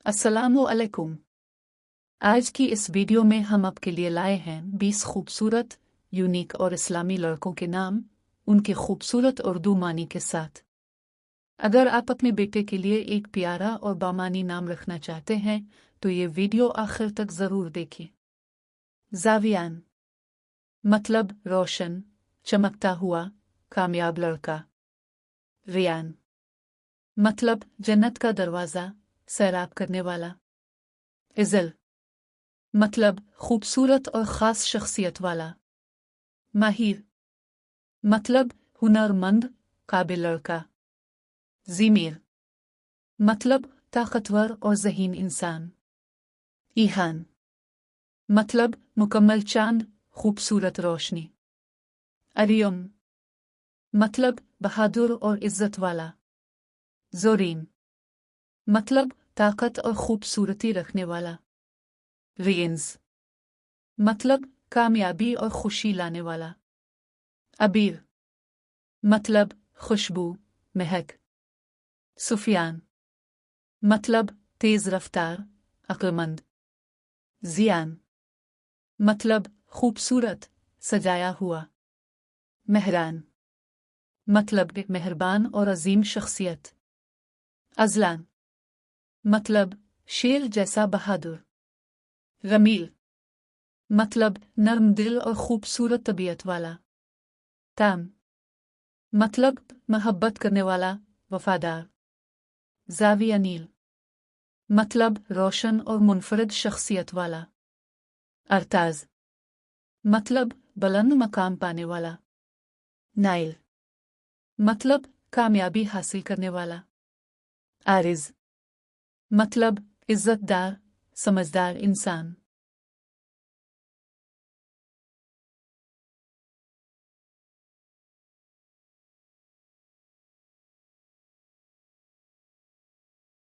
अस्सलामु अलैकुम। आज की इस वीडियो में हम आपके लिए लाए हैं 20 खूबसूरत, यूनिक और इस्लामी लड़कों के नाम, उनके खूबसूरत उर्दू मानी के साथ। अगर आप अपने बेटे के लिए एक प्यारा और बामानी नाम रखना चाहते हैं तो ये वीडियो आखिर तक ज़रूर देखें। जावियान मतलब रोशन, चमकता हुआ, कामयाब लड़का। रियान मतलब जन्नत का दरवाज़ा, सैराब करने वाला। इज़ल मतलब खूबसूरत और ख़ास शख्सियत वाला। माहिर मतलब हुनरमंद, काबिल लड़का। ज़ीमीर मतलब ताकतवर और ज़हीन इंसान। ईहान मतलब मुकम्मल चांद, खूबसूरत रोशनी। अरियम मतलब बहादुर और इज़्ज़त वाला। ज़ोरीन मतलब ताकत और खूबसूरती रखने वाला। रियंस मतलब कामयाबी और खुशी लाने वाला। अबीर मतलब खुशबू, महक। सुफियान मतलब तेज रफ्तार, अक्लमंद। जियान मतलब खूबसूरत, सजाया हुआ। मेहरान मतलब मेहरबान और अजीम शख्सियत। अजलान मतलब शेर जैसा बहादुर। गमील मतलब नर्म दिल और खूबसूरत तबीयत वाला। ताम मतलब मोहब्बत करने वाला, वफादार। ज़ावियानील मतलब रोशन और मुनफरद शख्सियत वाला। अरताज मतलब बुलंद मकाम पाने वाला। नाइल मतलब कामयाबी हासिल करने वाला। आरिज मतलब इज़्ज़तदार, समझदार इंसान।